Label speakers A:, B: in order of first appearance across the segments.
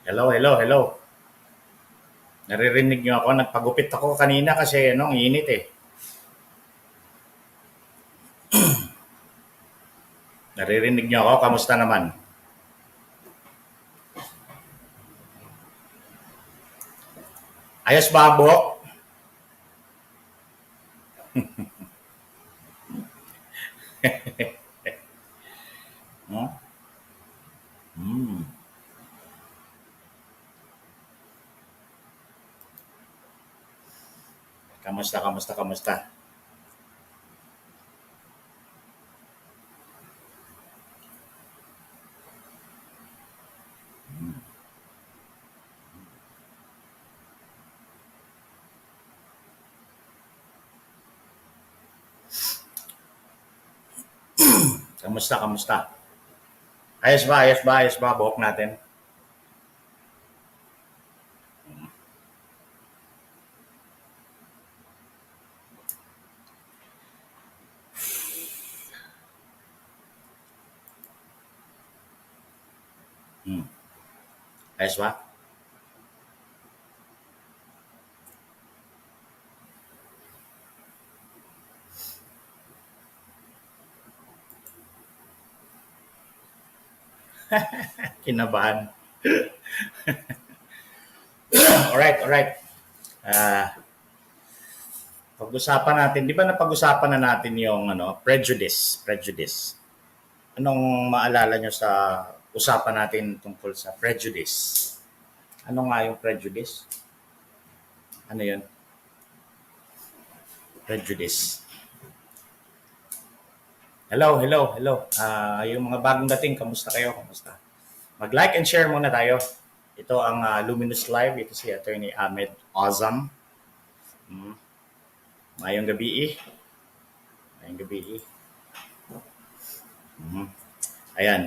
A: Hello, hello, hello. Naririnig niyo ako? Nagpagupit ako kanina kasi ang init eh. Naririnig niyo ako? Kamusta naman? Ayos ba ang buhok? Hmm? Hmm. Kamusta, kamusta, kamusta? Kamusta, kamusta? Ayos ba, ayos ba, ayos ba buhok natin? Hmm. Ayos ba? Kinabahan. Alright, alright. Ah, pag-usapan natin, di ba napag-usapan na natin yung prejudice, prejudice. Anong maalala nyo sa usapan natin tungkol sa prejudice? Ano nga yung prejudice? Ano yun? Prejudice. Hello, hello, hello. Yung mga bagong dating, kamusta kayo? Kamusta? Mag-like and share muna tayo. Ito ang Luminous Live. Ito si Attorney Ahmed. Awesome. Mm. Mayong gabi eh. Mayong gabi eh. Mhm. Ayan.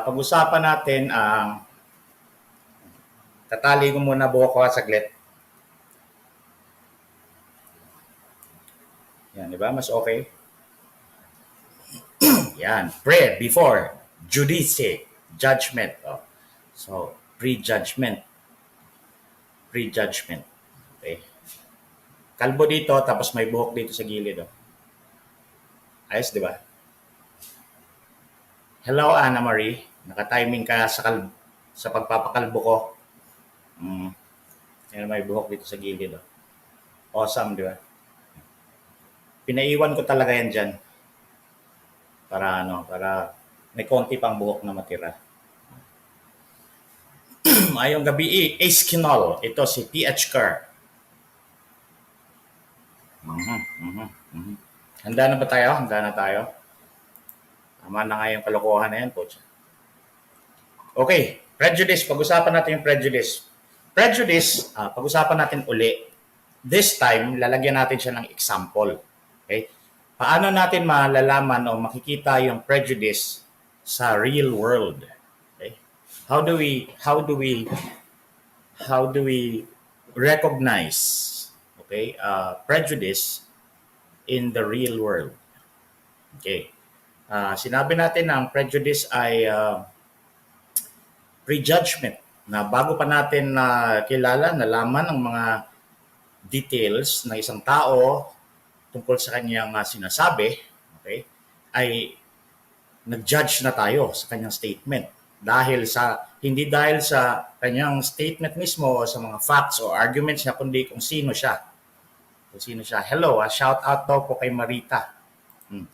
A: Pag-usapan natin ang tatali ko muna buhok ko saglit. Yan, di ba? Mas okay. Yan. Before, judice, judgment. Oh. So, prejudgment. Prejudgment. Okay. Kalbo dito, tapos may buhok dito sa gilid. Oh. Ayos, di ba? Hello, Anna Marie. Naka-timing ka sa pagpapakalbo ko. Mm. Yan, may buhok dito sa gilid. Oh. Awesome, di ba? Pinaiwan ko talaga yan dyan. Para may konti pang buhok na matira. Ayong gabi, Ace Kinol. Ito si PH Car. Handa na ba tayo? Handa na tayo? Tama na nga yung kalokohan na yan, coach. Okay, prejudice. Pag-usapan natin yung prejudice. Prejudice, pag-usapan natin uli. This time, lalagyan natin siya ng example. Okay? Paano natin malalaman o makikita yung prejudice sa real world? Okay? How do we recognize prejudice in the real world? Okay. Sinabi natin na ang prejudice ay prejudgment na bago pa natin kilala, nalaman ang mga details ng isang tao tungkol sa kanyang sinasabi, okay, ay nag-judge na tayo sa kanyang statement hindi dahil sa kanyang statement mismo o sa mga facts o arguments niya, kundi kung sino siya. Kung sino siya. Hello, shout out daw po kay Marita.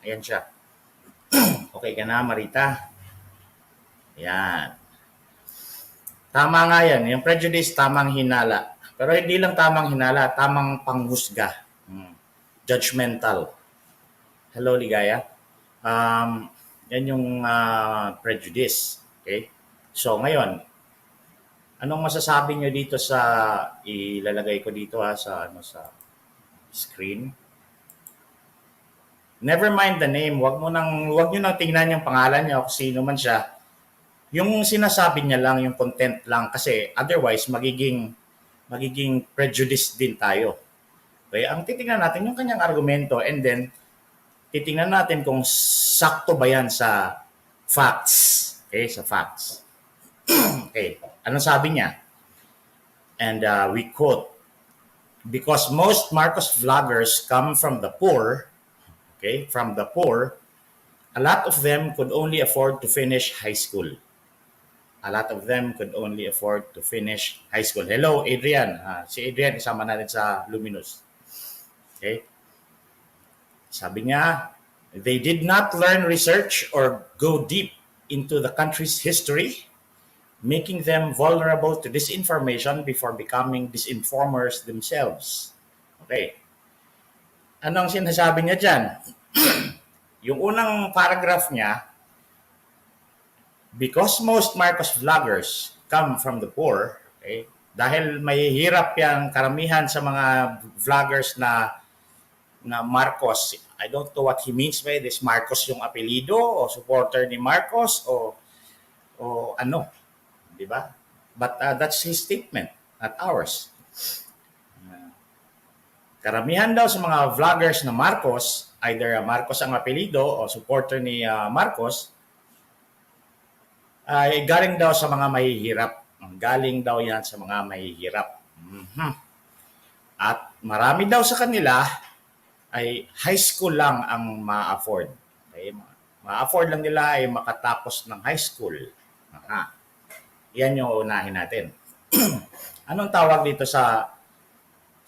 A: Ayan siya. Okay ka na, Marita? Ayan. Tama nga yan. Yung prejudice, tamang hinala. Pero hindi lang tamang hinala, tamang panghusga. Judgmental. Hello, Ligaya. Yan yung prejudice. Okay? So, ngayon, anong masasabi nyo dito sa ilalagay ko dito sa screen? Never mind the name. Wag niyo nang tingnan yung pangalan niya o kung sino man siya. Yung sinasabi niya lang, yung content lang kasi otherwise magiging prejudice din tayo. Okay? Ang titingnan natin yung kanyang argumento and then titingnan natin kung sakto ba yan sa facts. Okay, sa facts. Okay. Ano sabi niya? And we quote, because most Marcos vloggers come from the poor, okay, from the poor, a lot of them could only afford to finish high school. A lot of them could only afford to finish high school. Hello, Adrian. Si Adrian, isama natin sa Luminous. Okay? Sabi niya, they did not learn research or go deep into the country's history, making them vulnerable to disinformation before becoming disinformers themselves. Okay. Ano ang sinasabi niya dyan? Yung unang paragraph niya, because most Marcos vloggers come from the poor, okay, dahil mahihirap yan karamihan sa mga vloggers na Marcos. I don't know what he means by this. Marcos yung apelido o supporter ni Marcos o ano, di ba? But that's his statement, not ours. Karamihan daw sa mga vloggers na Marcos, either Marcos ang apelido o supporter ni Marcos, ay galing daw sa mga mahihirap. Galing daw yan sa mga mahihirap. Mm-hmm. At marami daw sa kanila ay high school lang ang ma-afford. Okay? Ma-afford lang nila ay makatapos ng high school. Yan yung unahin natin. Anong tawag dito sa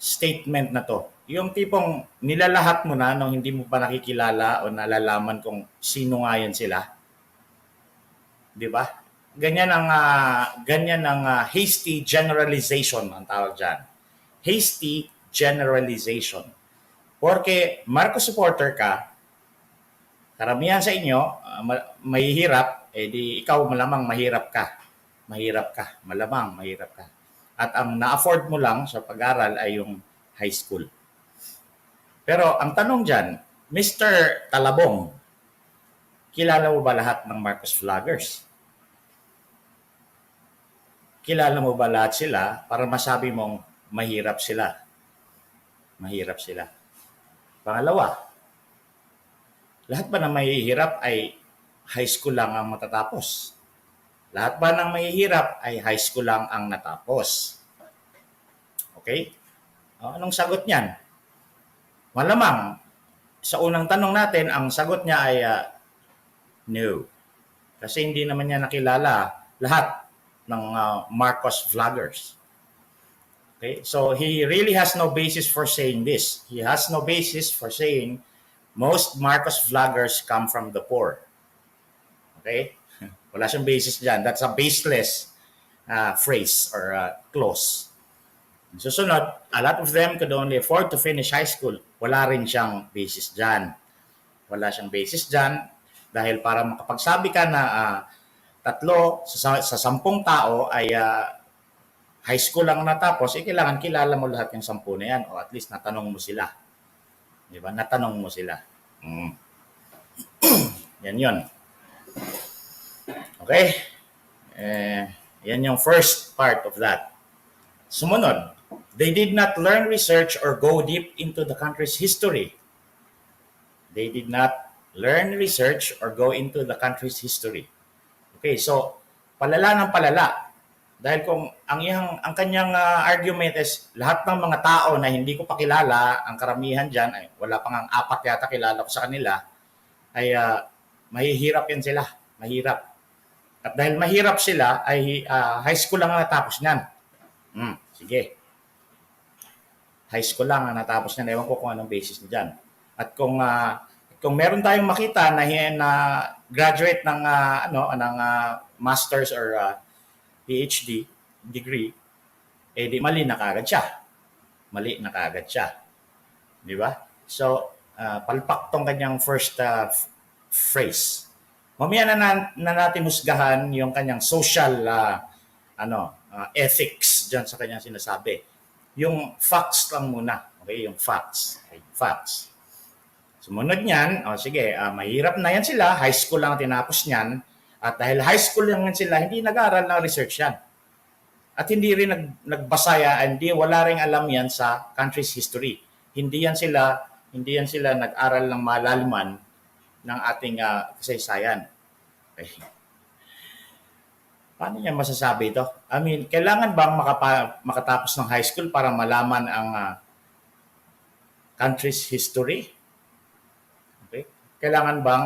A: statement na to? Yung tipong nilalahat mo na nung hindi mo pa nakikilala o nalalaman kung sino nga yan sila. Di ba? Ganyan ang hasty generalization ang tawag dyan. Hasty generalization. Porque Marcos supporter ka, karamihan sa inyo, mahihirap, di ikaw malamang mahirap ka. Mahirap ka. Malamang mahirap ka. At ang na-afford mo lang sa pag-aral ay yung high school. Pero ang tanong dyan, Mr. Talabong, kilala mo ba lahat ng Marcos vloggers? Kilala mo ba lahat sila para masabi mong mahirap sila? Mahirap sila. Pangalawa, lahat ba ng mahihirap ay high school lang ang matatapos? Lahat ba ng mahihirap ay high school lang ang natapos? Okay? Anong sagot niyan? Malamang, sa unang tanong natin, ang sagot niya ay no. Kasi hindi naman niya nakilala lahat ng Marcos vloggers. Okay? So he really has no basis for saying this. He has no basis for saying most Marcos vloggers come from the poor. Okay? Wala siyang basis dyan. That's a baseless phrase or clause. Susunod, a lot of them could only afford to finish high school. Wala rin siyang basis dyan. Wala siyang basis dyan dahil para makapagsabi ka na tatlo sa 10 tao ay high school lang natapos, kailangan kilala mo lahat yung 10 na yan o at least natanong mo sila. Di ba? Natanong mo sila. Yan yun. Okay? Yan yung first part of that. Sumunod, they did not learn research or go deep into the country's history. They did not learn research or go into the country's history. Okay, so palala ng palala. Dahil kung ang kanyang argument is lahat ng mga tao na hindi ko pa kilala, ang karamihan diyan ay wala pang 4 yata kilala ko sa kanila, ay mahihirap yan sila. Mahirap. At dahil mahirap sila, ay high school lang ang natapos niyan. Sige. High school lang ang natapos niyan. Ewan ko kung anong basis niya dyan. At kung meron tayong makita na graduate ng master's or PhD degree, di mali na kaagad siya. Mali na kaagad siya. Di ba? So, palpak tong kanyang first phrase. Mamaya na natin husgahan yung kanyang social ethics dyan sa kanyang sinasabi. Yung facts lang muna. Okay? Yung facts. Okay? Facts. Sumunod niyan, sige, mahirap na yan sila. High school lang tinapos niyan. At dahil high school lang yan sila, hindi nag-aaral ng research yan. At hindi rin nagbasaya, wala rin alam yan sa country's history. Hindi yan sila nag-aral ng malaliman ng ating kasaysayan. Okay. Paano niya masasabi ito? I mean, kailangan bang makatapos ng high school para malaman ang country's history? Okay? Kailangan bang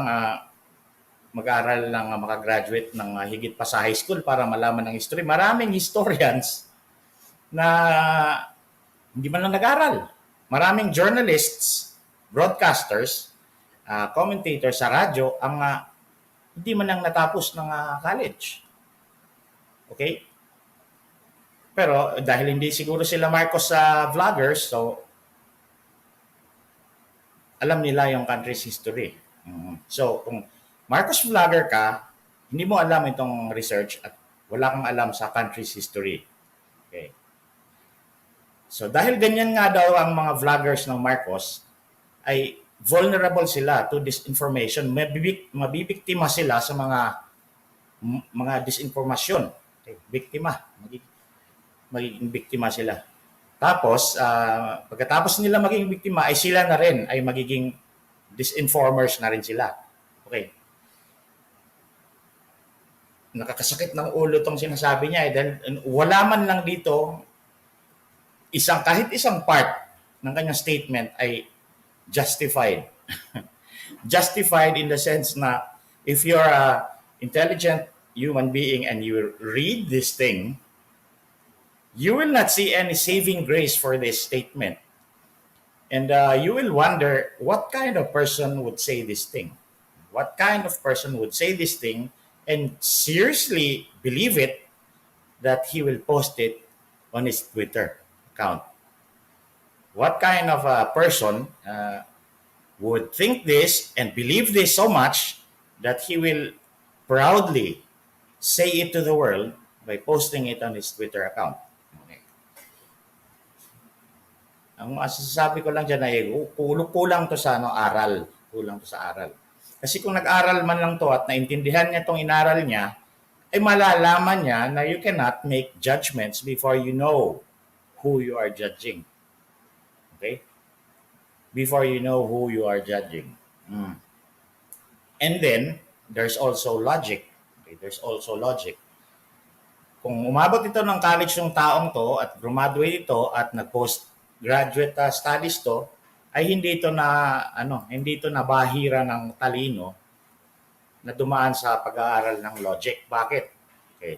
A: mag-aral ng makagraduate ng higit pa sa high school para malaman ng history? Maraming historians na hindi man lang nag-aral. Maraming journalists, broadcasters, commentators sa radyo ang hindi man lang natapos ng college. Okay? Pero dahil hindi siguro sila Marcos sa vloggers, so alam nila yung country's history. So kung Marcos vlogger ka, hindi mo alam itong research at wala kang alam sa country's history. Okay. So dahil ganyan nga daw ang mga vloggers ng Marcos, ay vulnerable sila to disinformation. Mabibiktima sila sa mga disinformasyon. Okay. Biktima. Magiging biktima sila. Tapos, pagkatapos nila maging biktima, ay sila na rin ay magiging disinformers na rin sila. Okay. Nakakasakit ng ulo tong sinasabi niya dahil wala man lang dito kahit isang part ng kanyang statement ay justified. Justified in the sense na if you're a intelligent human being and you read this thing, you will not see any saving grace for this statement. And you will wonder what kind of person would say this thing. What kind of person would say this thing and seriously believe it that he will post it on his Twitter account. What kind of a person would think this and believe this so much that he will proudly say it to the world by posting it on his Twitter account? Okay. Ang masasabi ko lang dyan ay kulang to sa aral. Kulang to sa aral. Kasi kung nag-aral man lang to at naintindihan niya itong inaral niya, ay malalaman niya na you cannot make judgments before you know who you are judging. Okay? Before you know who you are judging. And then, there's also logic. Okay? There's also logic. Kung umabot ito ng college ng taong to at graduate ito at nag-postgraduate studies to, ay hindi ito na bahira ng talino na dumaan sa pag-aaral ng logic. Bakit? Okay.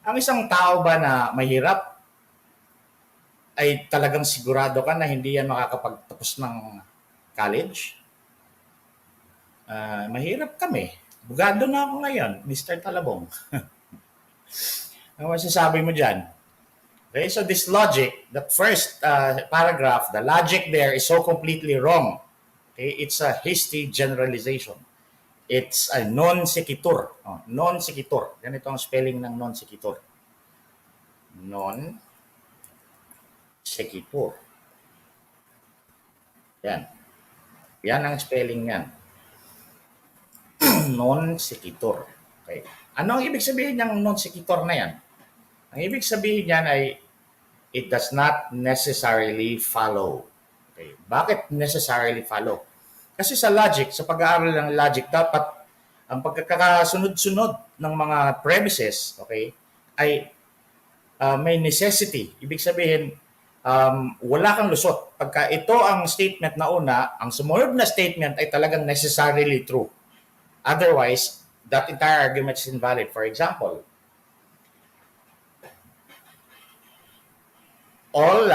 A: Ang isang tao ba na mahirap ay talagang sigurado ka na hindi yan makakapagtapos ng college? Mahirap kami. Bugado na ako ngayon, Mr. Talabong. Ano masasabi mo dyan? Okay, so this logic, that first paragraph, the logic there is so completely wrong. Okay, it's a hasty generalization. It's a non sequitur. Oh, non sequitur. Ganito ang spelling ng non sequitur. Non sequitur. Yan. Yan ang spelling niyan. Non sequitur. Okay. Ano ang ibig sabihin ng non sequitur na yan? Ang ibig sabihin niyan ay it does not necessarily follow. Okay. Bakit necessarily follow? Kasi sa logic, sa pag-aaral ng logic, dapat ang pagkakasunod-sunod ng mga premises, okay, ay may necessity. Ibig sabihin, wala kang lusot. Pagka ito ang statement na una, ang sumunod na statement ay talagang necessarily true. Otherwise, that entire argument is invalid. For example, all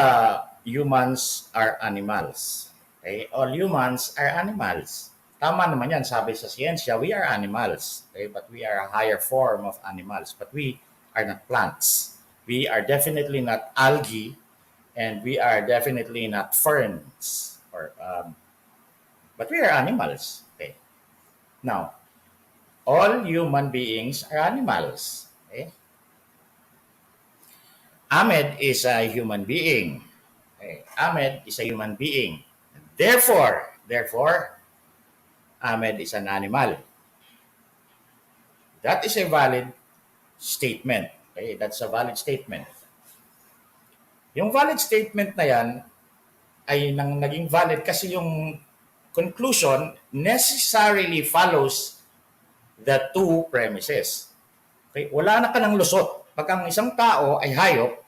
A: humans are animals. Okay? All humans are animals. Tama naman yan, sabi sa siyensya, we are animals. Okay? But we are a higher form of animals. But we are not plants. We are definitely not algae, and we are definitely not ferns. But we are animals. Okay? Now, all human beings are animals. Okay? Ahmed is a human being. Okay. Ahmed is a human being. Therefore, Ahmed is an animal. That is a valid statement. Okay, that's a valid statement. Yung valid statement na yan ay naging valid kasi yung conclusion necessarily follows the two premises. Okay? Wala na ka ng lusot. Pag ang isang tao ay hayop,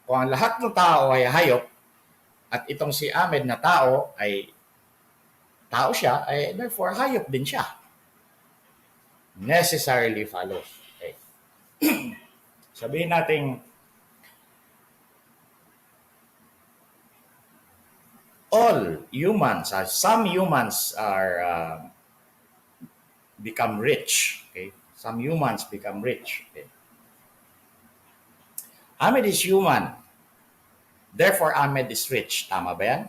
A: kung ang lahat ng tao ay hayop, at itong si Ahmed na tao siya, ay therefore hayop din siya. Necessarily follows. Okay. Sabihin natin, all humans, some humans are become rich. Okay, some humans become rich. Okay. Ahmed is human, therefore Ahmed is rich. Tama ba yan?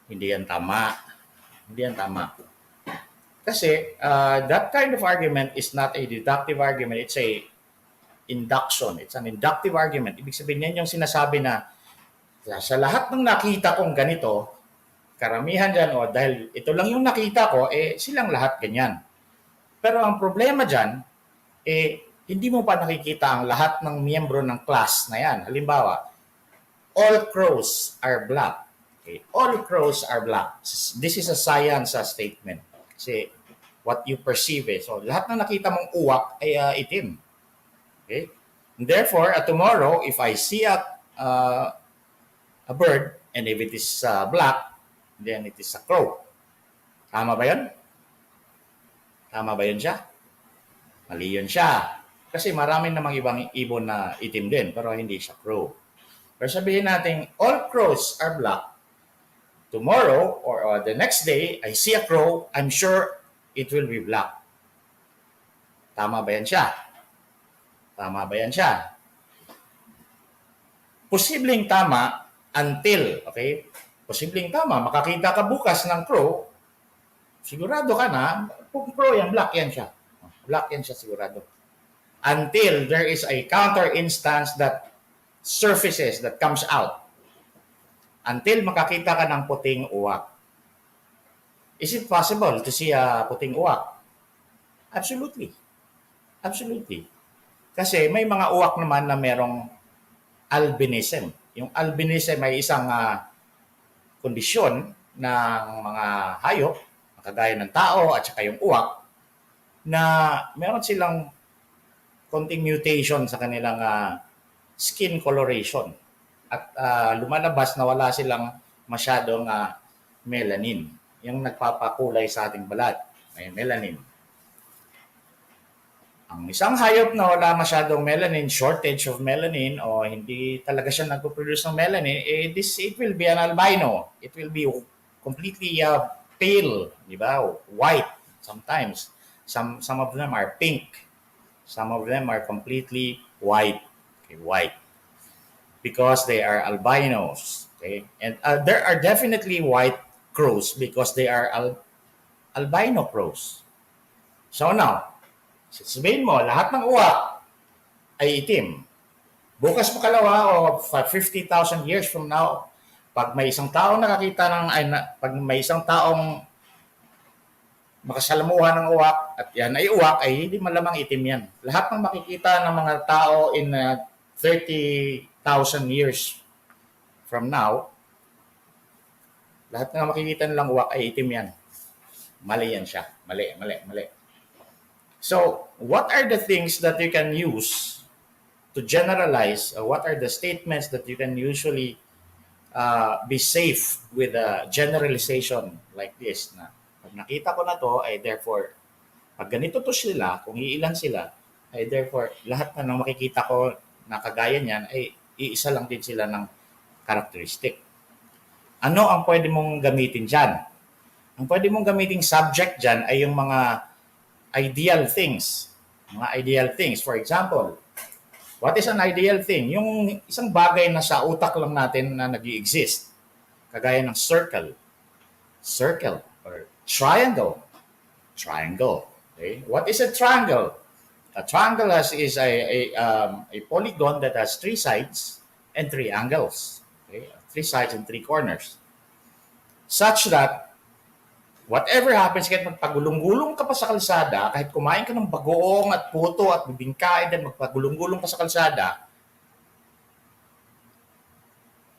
A: Hindi yan tama. Hindi yan tama. Kasi that kind of argument is not a deductive argument. It's a induction. It's an inductive argument. Ibig sabihin yan yung sinasabi na sa lahat ng nakita kong ganito, karamihan dyan, dahil ito lang yung nakita ko, silang lahat ganyan. Pero ang problema dyan, hindi mo pa nakikita ang lahat ng miyembro ng class na yan. Halimbawa, all crows are black. Okay? All crows are black. This is a science statement. Kasi what you perceive. So, lahat ng nakita mong uwak ay itim. Okay? And therefore, tomorrow, if I see a bird, and if it is black, then it is a crow. Tama ba yun? Tama ba yun siya? Mali yun siya. Kasi marami namang ibang ibon na itim din, pero hindi siya crow. Pero sabihin natin, all crows are black. Tomorrow or the next day, I see a crow, I'm sure it will be black. Tama ba yan siya? Tama ba yan siya? Posibleng tama until, okay? Posibleng tama, makakita ka bukas ng crow, sigurado ka na, kung crow yan, black yan siya. Black yan siya sigurado. Until there is a counter instance that surfaces, that comes out. Until makakita ka ng puting uwak. Is it possible to see a puting uwak? Absolutely. Absolutely. Kasi may mga uwak naman na merong albinism. Yung albinism ay isang kondisyon ng mga hayop, kagaya ng tao at saka yung uwak, na meron silang konting mutation sa kanilang skin coloration. At lumalabas na wala silang masyadong melanin. Yung nagpapakulay sa ating balat, may melanin. Ang isang hayop na wala masyadong melanin, shortage of melanin, o hindi talaga siya nagpo-produce ng melanin, it will be an albino. It will be completely pale, di ba? White sometimes. Some of them are pink. Some of them are completely white. Okay, white. Because they are albinos. Okay? And there are definitely white crows because they are albino crows. So now, sabihin mo, lahat ng uwak ay itim. Bukas makalawa o 50,000 years from now, pag may isang taong nakakita pag may isang taong makasalamuhan ng uwak at yan ay uwak, ay hindi malamang itim yan. Lahat ng makikita ng mga tao in 30,000 years from now, lahat ng makikita nilang uwak ay itim yan. Mali yan siya. Mali. So, what are the things that you can use to generalize? What are the statements that you can usually be safe with a generalization like this? Na pag nakita ko na to, ay therefore, pag ganito to sila, kung iilan sila, ay therefore, lahat na ng makikita ko na kagaya niyan, ay iisa lang din sila ng characteristic. Ano ang pwede mong gamitin dyan? Ang pwede mong gamiting subject dyan ay yung mga ideal things. Mga ideal things. For example, what is an ideal thing? Yung isang bagay na sa utak lang natin na nag-i-exist. Kagaya ng circle. Circle. Or triangle. Triangle. Okay? What is a triangle? A triangle is a polygon that has 3 sides and 3 angles. Okay? 3 sides and 3 corners. Such that whatever happens, kahit magpagulong-gulong ka pa sa kalsada, kahit kumain ka ng bagoong at puto at bibingkain din, magpagulong-gulong ka sa kalsada,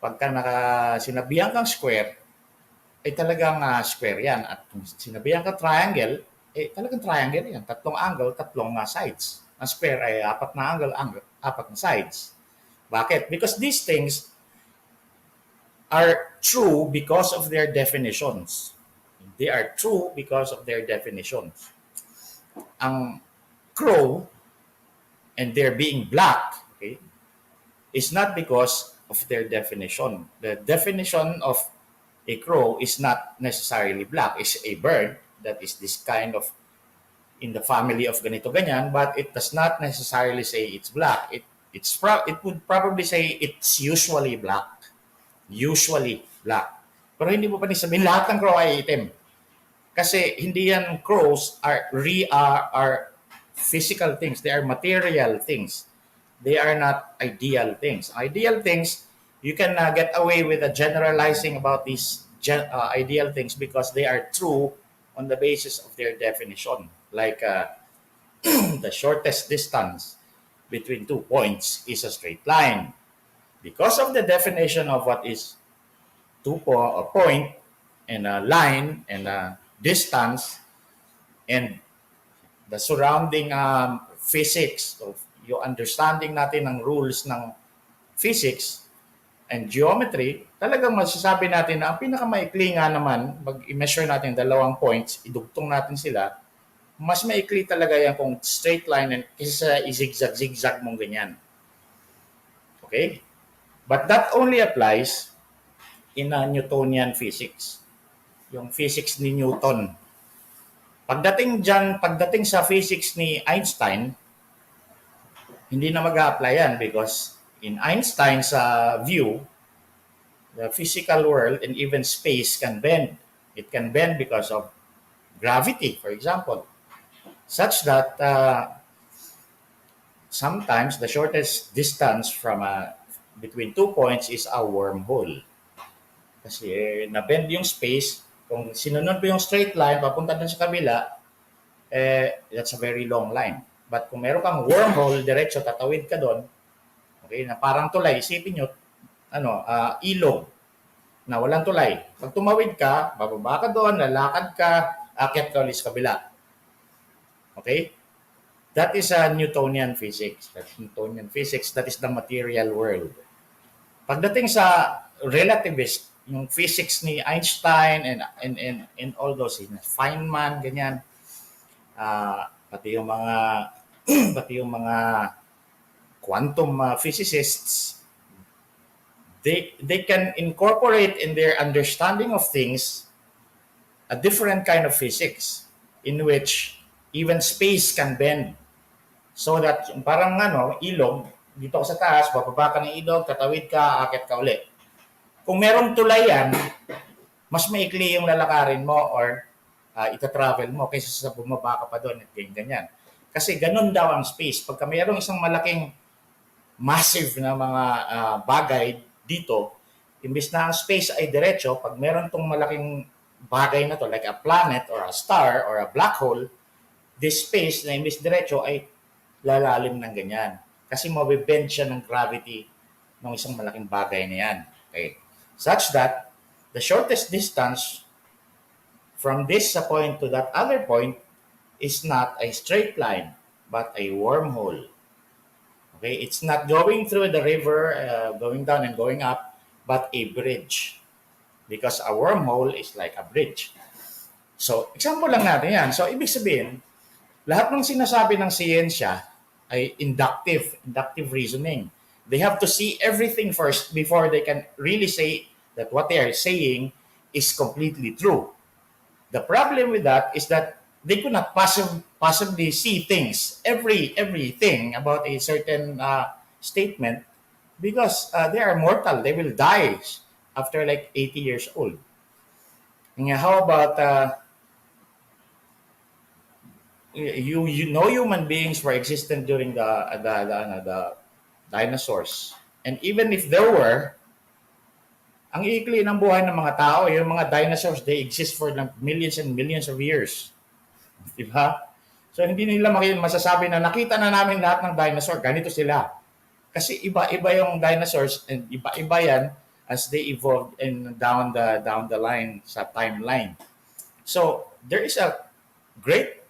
A: pagka sinabihan kang square, ay talagang square yan. At kung sinabihan ka triangle, talagang triangle yan. Tatlong angle, tatlong sides. Ang square ay apat na angle, apat na sides. Bakit? Because these things are true because of their definitions. They are true because of their definitions. Ang crow and their being black, okay, is not because of their definition. The definition of a crow is not necessarily black. It's a bird that is this kind of in the family of ganito ganyan, but it does not necessarily say it's black. It would probably say it's usually black. Usually black. Pero hindi mo pa rin sabihin lahat ng crow ay itim. Kasi hindi yan crows are physical things. They are material things. They are not ideal things. Ideal things, you can get away with generalizing about these ideal things because they are true on the basis of their definition. Like the shortest distance between 2 points is a straight line. Because of the definition of what is a point and a line and a distance and the surrounding physics, so yung understanding natin ng rules ng physics and geometry, talagang masasabi natin na ang pinakamaikli nga naman, mag-measure natin dalawang points, idugtong natin sila, mas maikli talaga yan kung straight line and kaysa i-zigzag mong ganyan. Okay? But that only applies in Newtonian physics. Yung physics ni Newton. Pagdating sa physics ni Einstein, hindi na mag-a-apply yan because in Einstein's view, the physical world and even space can bend. It can bend because of gravity, for example, such that sometimes the shortest distance from between 2 points is a wormhole. Kasi na-bend yung space. Kung sinunod mo yung straight line, papunta dun sa kabila, that's a very long line. But kung meron kang wormhole, diretso, tatawid ka doon, okay, na parang tulay, isipin nyo, ilog na walang tulay. Pag tumawid ka, bababa ka doon, lalakad ka, akyat ka ulit sa kabila. Okay? That is a Newtonian physics. That's Newtonian physics. That is the material world. Pagdating sa relativist, yung physics ni Einstein and all those, Feynman, ganyan, pati yung mga quantum physicists, they can incorporate in their understanding of things a different kind of physics in which even space can bend. So that parang ilog, dito ka sa taas, bababa ka ng ilog, tatawid ka, akit ka ulit. Kung merong tulay yan, mas maikli yung lalakarin mo or ita-travel mo kaysa sa bumaba ka pa doon at ganyan. Kasi ganun daw ang space. Pagka mayroong isang malaking massive na mga bagay dito, imbis na ang space ay diretso, pag meron tong malaking bagay na to, like a planet or a star or a black hole, this space na imbis diretso ay lalalim ng ganyan. Kasi mabibend siya ng gravity ng isang malaking bagay na yan. Okay. Such that the shortest distance from this point to that other point is not a straight line, but a wormhole. Okay, it's not going through the river, going down and going up, but a bridge. Because a wormhole is like a bridge. So, example lang natin yan. So, ibig sabihin, lahat ng sinasabi ng siyensya ay inductive reasoning. They have to see everything first before they can really say that what they are saying is completely true. The problem with that is that they could not possibly see things, everything about a certain statement because they are mortal. They will die after like 80 years old. And how about you know human beings were existent during the dinosaurs. And even if there were, ang ikli ng buhay ng mga tao, yung mga dinosaurs, they exist for millions and millions of years. Diba? So hindi nila masasabi na nakita na namin lahat ng dinosaur, ganito sila. Kasi iba-iba yung dinosaurs and iba-iba yan as they evolved and down the line sa timeline. So there is a great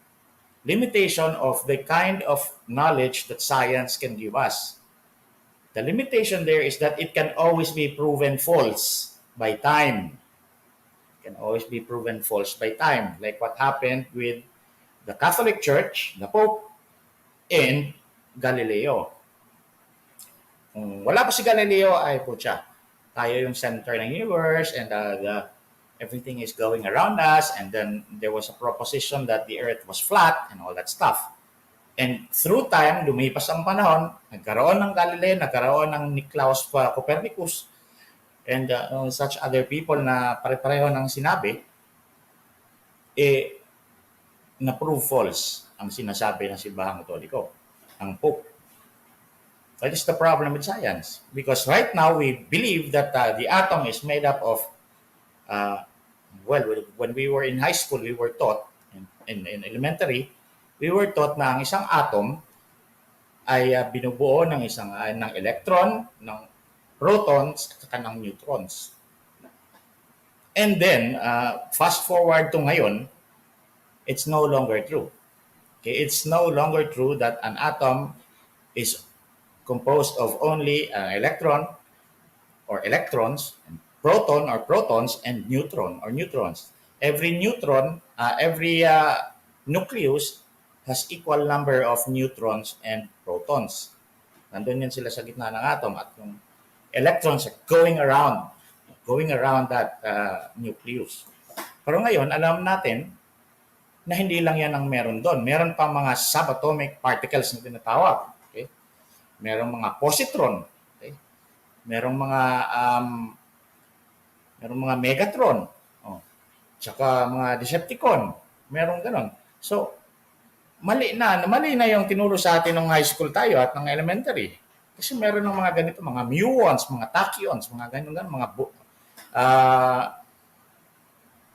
A: limitation of the kind of knowledge that science can give us. The limitation there is that it can always be proven false by time. It can always be proven false by time, like what happened with the Catholic Church, the Pope, and Galileo. Kung wala pa si Galileo, ay putya, tayo yung center ng universe and everything is going around us, and then there was a proposition that the earth was flat and all that stuff. And through time, lumipas ang panahon, nagkaroon ng Galileo, nagkaroon ng Nicolaus Copernicus, and such other people na pare-pareho ng sinabi, na-prove false ang sinasabi ng Simbahang Katoliko, ang Pope. That is the problem with science. Because right now, we believe that the atom is made up of, when we were in high school, we were taught, in elementary, we were taught na ang isang atom ay binubuo ng ng electron, ng protons, at saka ng neutrons. And then, fast forward to ngayon, it's no longer true. Okay, it's no longer true that an atom is composed of only an electron or electrons, proton or protons, and neutron or neutrons. Every neutron, every nucleus has equal number of neutrons and protons. Nandun yan sila sa gitna ng atom at yung electrons are going around that nucleus. Pero ngayon, alam natin na hindi lang yan ang meron doon. Meron pa mga subatomic particles na tinatawag. Okay? Merong mga positron. Okay? Merong mga megatron. Tsaka mga decepticon. Merong ganon. So, mali na yung tinuro sa atin ng high school tayo at ng elementary. Kasi meron ng mga ganito, mga muons, mga tachyons, mga ganyan, mga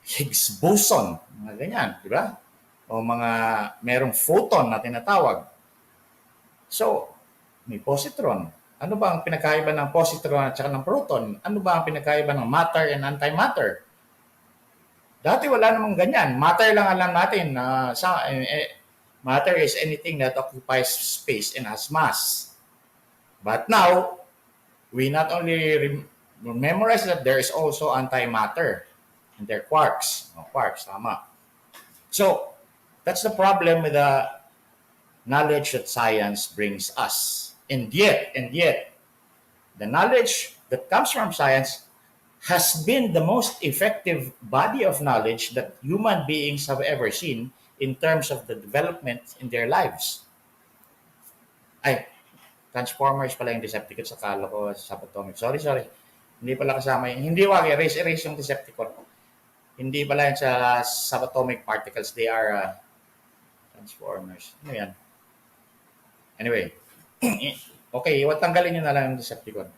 A: Higgs boson, mga ganyan, di ba? O merong photon na tinatawag. So, may positron. Ano ba ang pinagkaiba ng positron at saka ng proton? Ano ba ang pinagkaiba ng matter and antimatter? Dati wala namang ganyan. Matter lang alam natin na matter is anything that occupies space and has mass. But now, we not only memorize that there is also antimatter. And they're quarks. Quarks, tama. So, that's the problem with the knowledge that science brings us. And yet, the knowledge that comes from science has been the most effective body of knowledge that human beings have ever seen in terms of the development in their lives. Ay, Transformers pala yung Decepticon sa kala ko sa Subatomic. Sorry. Hindi pala kasama yun. Hindi wag, erase yung Decepticon. Hindi pala yan sa subatomic particles. They are Transformers. Ano yan? Anyway. Okay, tanggalin nyo na lang yung Decepticon.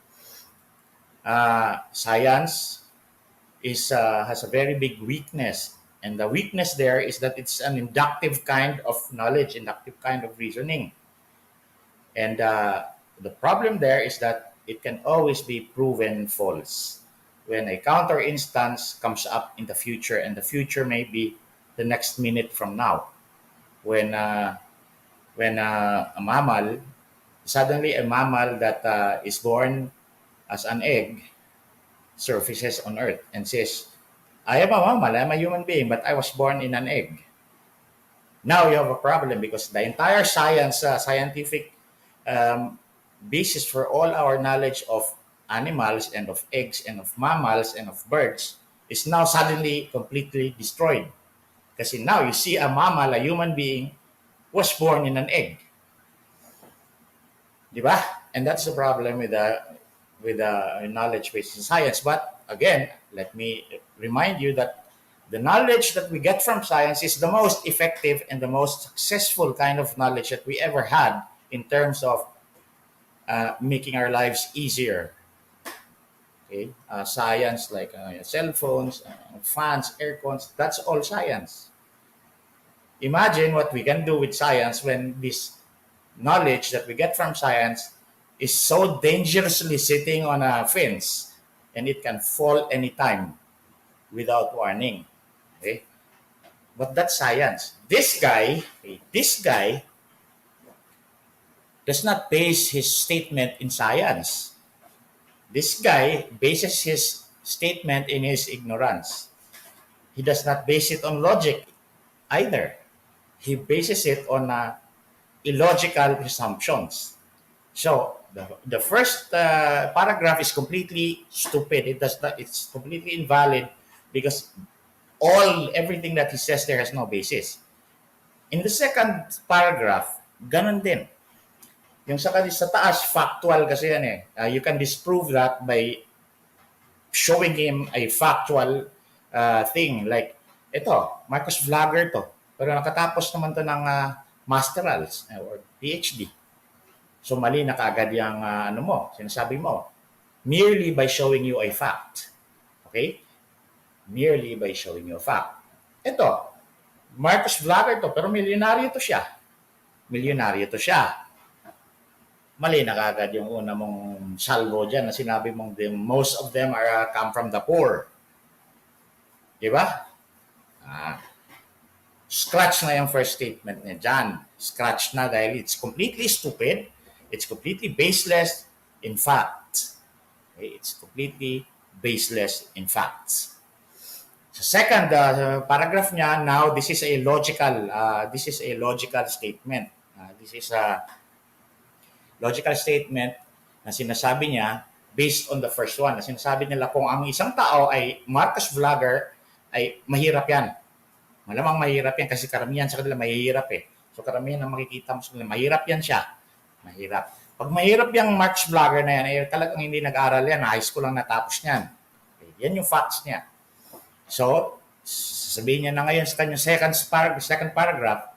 A: Science has a very big weakness. And the weakness there is that it's an inductive kind of knowledge, inductive kind of reasoning. And the problem there is that it can always be proven false. When a counter instance comes up in the future, and the future may be the next minute from now, when a mammal, suddenly a mammal that is born as an egg surfaces on Earth and says, I am a mammal, I am a human being, but I was born in an egg. Now you have a problem because the entire scientific basis for all our knowledge of animals and of eggs and of mammals and of birds is now suddenly completely destroyed. Kasi now you see a mammal, a human being, was born in an egg. Di ba? And that's the problem with the knowledge based in science. But again, let me remind you that the knowledge that we get from science is the most effective and the most successful kind of knowledge that we ever had in terms of making our lives easier. Okay, science like cell phones, fans, air cons, that's all science. Imagine what we can do with science when this knowledge that we get from science is so dangerously sitting on a fence and it can fall anytime without warning. Okay? But that's science. This guy does not base his statement in science. This guy bases his statement in his ignorance. He does not base it on logic either. He bases it on illogical presumptions. So the first paragraph is completely stupid. It's completely invalid because everything that he says there has no basis. In the second paragraph, ganun din. Yung sa taas, factual kasi yan eh. You can disprove that by showing him a factual thing. Like, ito, Marcus Vlogger to. Pero nakatapos naman to ng masterals or PhD. So mali na kaagad yung sinasabi mo. Merely by showing you a fact. Okay? Merely by showing you a fact. Ito, Marcus Vlogger to, pero milyonaryo to siya. Mali na kagad yung una mong salvo dyan na sinabi mong most of them are come from the poor. Diba? Scratch na yung first statement niya dyan. Scratch na dahil it's completely stupid. It's completely baseless in fact. Okay? It's completely baseless in facts. Sa second paragraph niya, now this is a logical statement. This is a logical statement na sinasabi niya based on the first one. Na sinasabi nila kung ang isang tao ay Marcus Vlogger ay mahirap yan. Malamang mahirap yan kasi karamihan sa kanila mahirap eh. So karamihan na makikita mo sa kanila, mahirap yan siya. Mahirap. Pag mahirap yung Marcus Vlogger na yan, ay talagang hindi nag-aral yan. High school lang natapos niyan. Okay. Yan yung facts niya. So, sasabihin niya na ngayon sa kanyang second paragraph,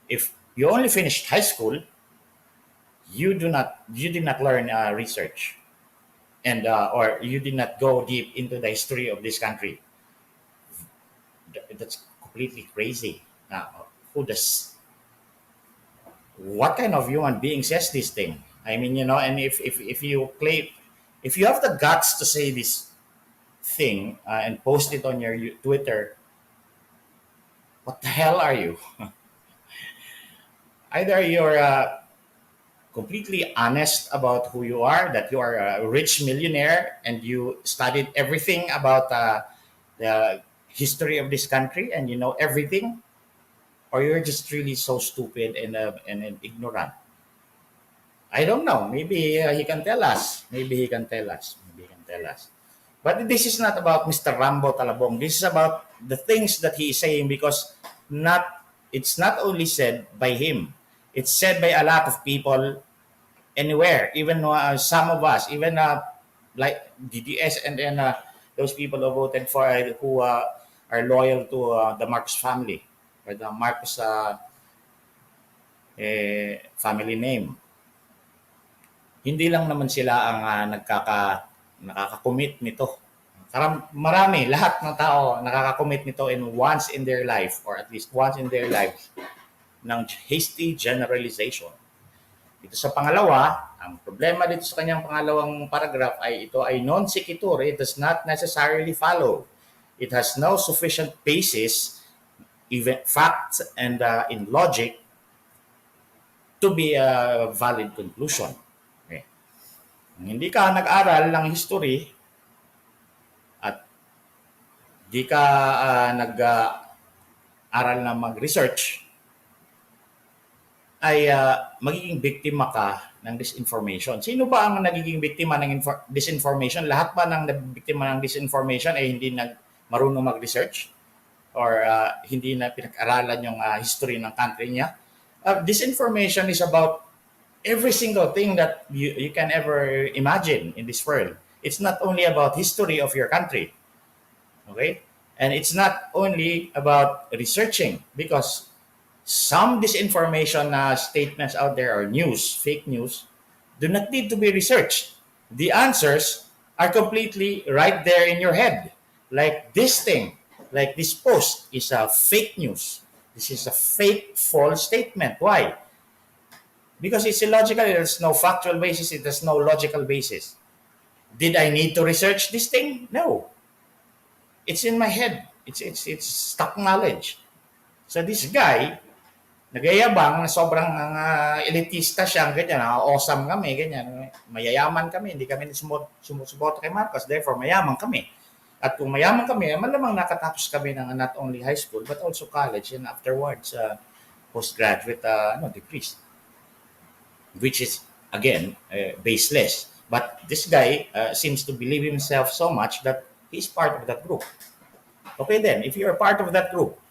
A: if you only finished high school, you did not learn research, and or you did not go deep into the history of this country. That's completely crazy. What kind of human being says this thing? I mean, and if you have the guts to say this thing and post it on your Twitter, what the hell are you? Either you're completely honest about who you are, that you are a rich millionaire and you studied everything about the history of this country and you know everything, or you're just really so stupid and ignorant. I don't know. Maybe he can tell us. But this is not about Mr. Rambo Talabong. This is about the things that he is saying because it's not only said by him. It's said by a lot of people anywhere, even some of us, even like DDS and then those people who voted for, who are loyal to the Marcos family or the Marcos family name. Hindi lang naman sila ang nakaka-commit nito. Marami, lahat ng tao nakaka-commit nito once in their life or at least once in their lives ng hasty generalization. Dito sa pangalawa, ang problema dito sa kanyang pangalawang paragraph ay ito ay non sequitur. It does not necessarily follow. It has no sufficient basis, even facts and in logic, to be a valid conclusion. Okay. Hindi ka nag-aral ng history at di ka nag-aral na mag-research, ay magiging biktima ka ng disinformation. Sino ba ang nagiging biktima ng disinformation? Lahat ba ng biktima ng disinformation ay hindi marunong mag-research? Or hindi na pinag-aralan yung history ng country niya? Disinformation is about every single thing that you can ever imagine in this world. It's not only about history of your country. Okay? And it's not only about researching because some disinformation statements out there or fake news, do not need to be researched. The answers are completely right there in your head. Like this thing, like this post is a fake news. This is a fake, false statement. Why? Because it's illogical. There's no factual basis. It has no logical basis. Did I need to research this thing? No. It's in my head. It's stock knowledge. So this guy, nagayabang na sobrang elitista siya, ganyan, awesome kami, ganyan, mayayaman kami, hindi kami sumusuporta kay Marcos, therefore mayaman kami. At kung mayaman kami, malamang nakatapos kami ng not only high school but also college and afterwards postgraduate degrees, which is again baseless. But this guy seems to believe himself so much that he's part of that group. Okay, then, if you are part of that group,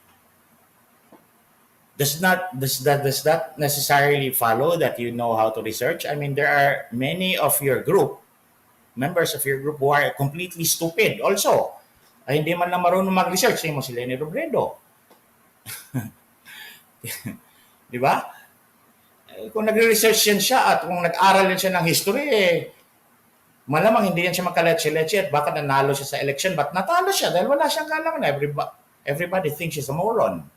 A: does that necessarily follow that you know how to research? I mean, there are many of your group, members of your group who are completely stupid also. Ay hindi man lang marunong mag-research. Say mo si Lenny Robredo. Di ba? Kung nagre-research yan siya at kung nag-aral yan siya ng history, malamang hindi yan siya makaletse-letse at baka nanalo siya sa election. But natalo siya dahil wala siyang kalaman. Everybody thinks she's a moron.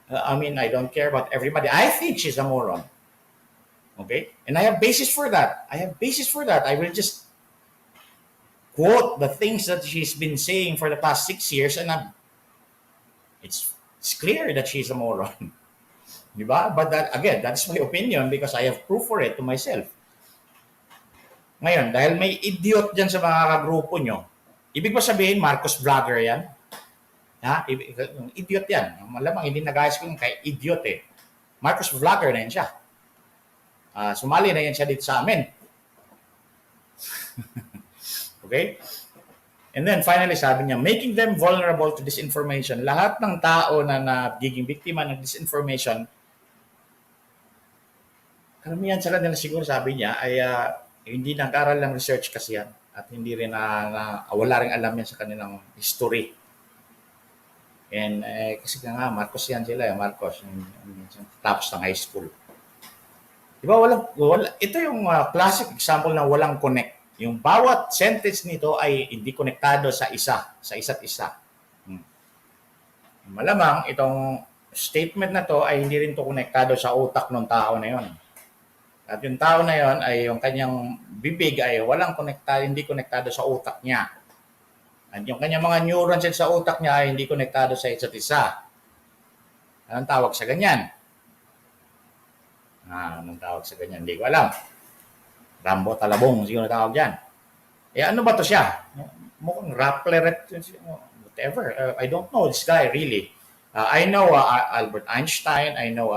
A: I mean, I don't care about everybody. I think she's a moron. Okay? And I have basis for that. I will just quote the things that she's been saying for the past 6 years and it's clear that she's a moron. Diba? But that, again, that's my opinion because I have proof for it to myself. Ngayon, dahil may idiot dyan sa mga kagrupo nyo, ibig ba sabihin Marcos vlogger yan? Ha? Idiot yan. Malamang hindi nag-ayos ko yung kay idiot eh. Marcos vlogger na yan siya. Sumali na yan siya dito sa amin. Okay? And then finally sabi niya, making them vulnerable to disinformation. Lahat ng tao na nagiging biktima ng disinformation, karamihan sa kanila siguro sabi niya ay hindi nag-aral ng research kasi yan at hindi rin wala rin alam yan sa kanilang history. And kasi nga Marcos yan sila, Marcos tapos ng high school. Diba ito yung classic example na walang connect. Yung bawat sentence nito ay hindi konektado sa isa't isa. Malamang itong statement na to ay hindi rin to konektado sa utak ng tao na yon. At yung tao na yon ay yung kanyang bibig ay hindi konektado sa utak niya. At yung kanyang mga neurons sa utak niya ay hindi konektado sa isa't isa. Anong tawag sa ganyan? Anong tawag sa ganyan? Hindi ko alam. Rambo Talabong, siguro tawag dyan. Ano ba to siya? Mukhang Rappler, whatever. I don't know this guy really. I know Albert Einstein. I know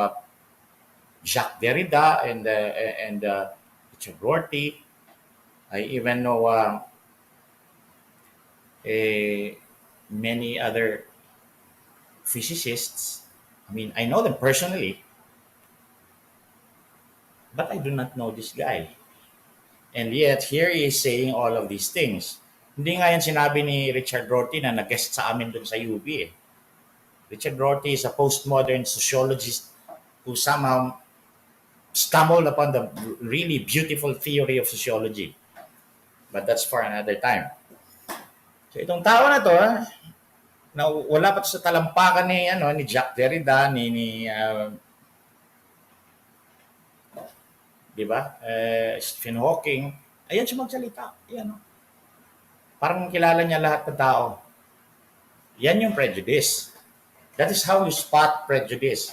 A: Jacques Derrida and Richard Rorty. I even know many other physicists. I mean, I know them personally, but I do not know this guy. And yet, here he is saying all of these things. Hindi nga yan sinabi ni Richard Rorty na nag-guest sa amin dun sa UB eh. Richard Rorty is a postmodern sociologist who somehow stumbled upon the really beautiful theory of sociology. But that's for another time. So itong tao na to, na wala pa sa talampakan ni Jacques Derrida, di ba? Stephen Hawking, ayan siya magsalita. Ayan, parang kilala niya lahat ng tao. Yan yung prejudice. That is how you spot prejudice.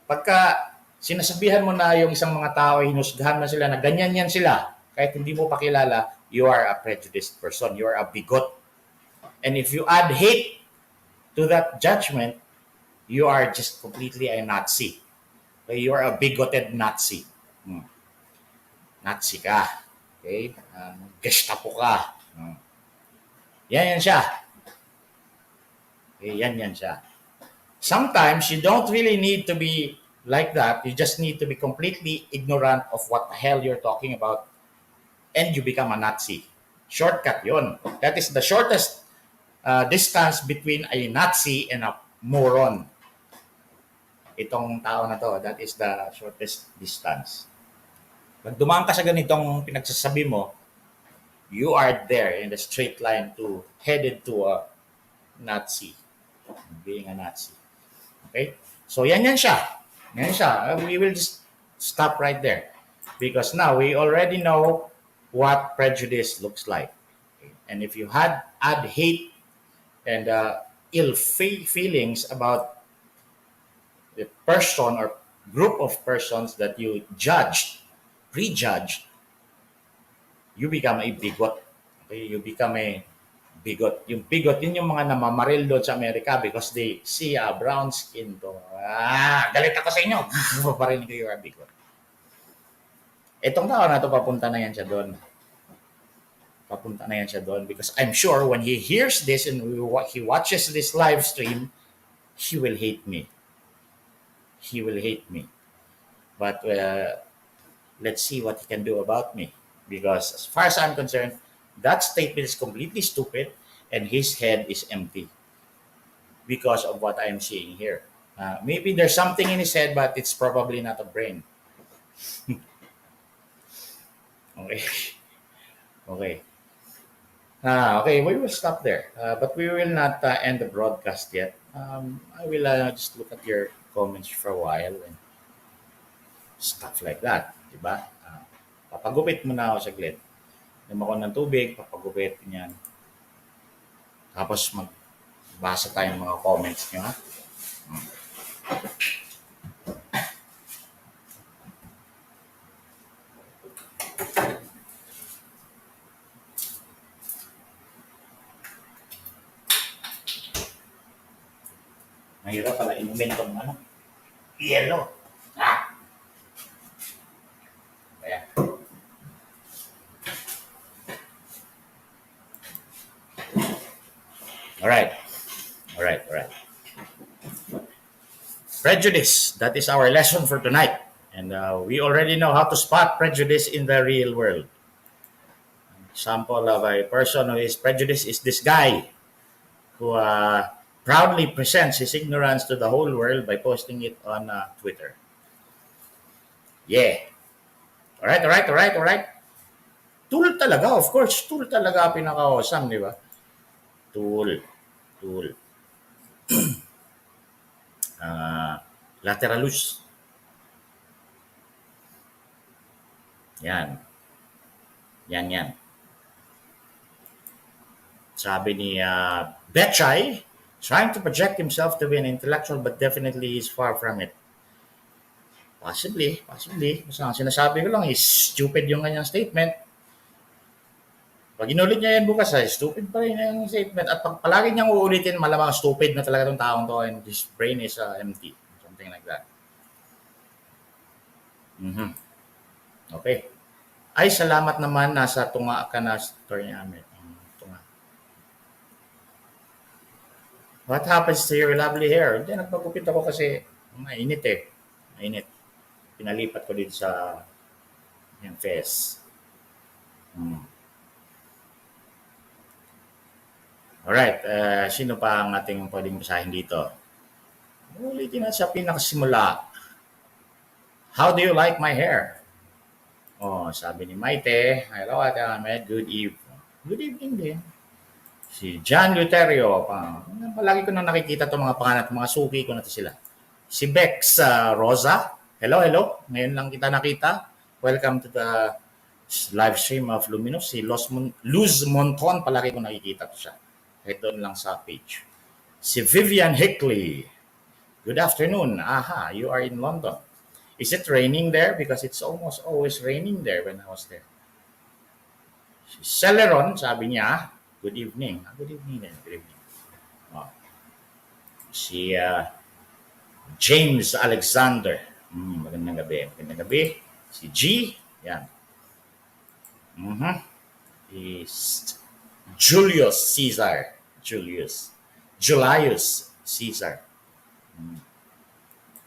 A: Pagka sinasabihan mo na yung isang mga tao, hinusgahan mo sila na ganyan yan sila, kahit hindi mo pa kilala, you are a prejudiced person. You are a bigot. And if you add hate to that judgment, you are just completely a Nazi. You are a bigoted Nazi. Nazi ka. Okay? Gestapo ka. Yan siya. Okay, yan siya. Sometimes you don't really need to be like that. You just need to be completely ignorant of what the hell you're talking about and you become a Nazi. Shortcut yun. That is the shortest distance between a Nazi and a moron. Itong tao na to, that is the shortest distance. Pag dumaan ka sa ganitong pinagsasabi mo, you are there in the straight line to headed to a Nazi. Being a Nazi. Okay? So yan siya. Yan siya. We will just stop right there. Because now we already know what prejudice looks like. Okay? And if you add hate and feelings about the person or group of persons that you judged, prejudged, you become a bigot. Okay? You become a bigot. Yung bigot, yun yung mga namamaril doon sa Amerika because they see a brown skin to. Galit ako sa inyo. Paparinig ko yung bigot. Itong tao na to, papunta na yan siya doon. Papunta na yan siya doon because I'm sure when he hears this and he watches this live stream, he will hate me. He will hate me. But let's see what he can do about me. Because as far as I'm concerned, that statement is completely stupid and his head is empty because of what I'm seeing here. Maybe there's something in his head, but it's probably not a brain. Okay. Okay. Okay, we will stop there. But we will not end the broadcast yet. I will just look at your comments for a while and stuff like that. Diba? Papagupit muna ako saglit. Inom ako ng tubig, papagupit, ganyan. Tapos magbasa tayo ng mga comments nyo, ha? Mahirap pala inumin itong yellow. Ayan. Alright. Prejudice. That is our lesson for tonight. And we already know how to spot prejudice in the real world. An example of a person who is prejudiced is this guy who proudly presents his ignorance to the whole world by posting it on Twitter. Yeah. Alright. Tool talaga, of course. Tool talaga pinaka-awesome, di ba? Tool. Lateralus. Yan. Sabi ni Bigotry, trying to project himself to be an intellectual but definitely is far from it. Possibly. Basta ang sinasabi ko lang is stupid yung kanyang statement. Pag inulit niya yan bukas, stupid pa rin yung statement. At pag palagi niyang uulitin, malamang stupid na talaga itong taong to and his brain is empty. Something like that. Okay. Ay, salamat naman. Nasa tunga ka na story ni Ahmed. Tunga. What happens to your lovely hair? Hindi, nagpagupit ako kasi mainit eh. Mainit. Pinalipat ko dito sa yung face. Alright, sino pa ang ating pwedeng basahin dito? Ulitin na sa pinakasimula. How do you like my hair? Oh, sabi ni Maite, hello Ate Ahmed, good evening. Good evening din. Si John Luterio, palagi ko na nakikita itong mga pangalan at mga suki ko na ito sila. Si Bex Rosa, hello. Ngayon lang kita nakita. Welcome to the live stream of Luminous. Si Luz Monton, palagi ko nakikita ito siya. Kahit doon lang sa page. Si Vivian Hickley. Good afternoon. Aha, you are in London. Is it raining there? Because it's almost always raining there when I was there. Si Celeron, sabi niya, good evening. Good evening. Oh. Si James Alexander. Magandang gabi. Si G. Yan. Is Julius Caesar. Caesar.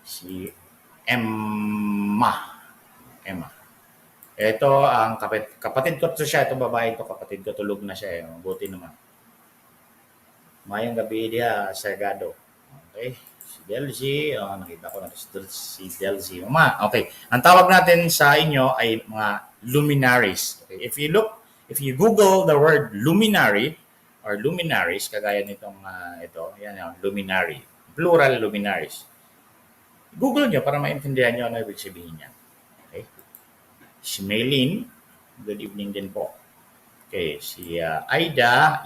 A: Si Emma. Ito ang kapatid ko to siya. Itong babae to, kapatid ko. Tulog na siya. Buti naman. Mayang gabi dia, Sergado. Okay. Si Delzy. Nakita ko na si Delzy. Okay. Ang tawag natin sa inyo ay mga luminaries. Okay. If you Google the word luminary or luminaries, kagaya nitong ito, yan yung luminary. Plural luminaries. Google nyo para maintindihan nyo ano ibig sabihin niya. Okay? Si Maylene, good evening din po. Okay, si Ida.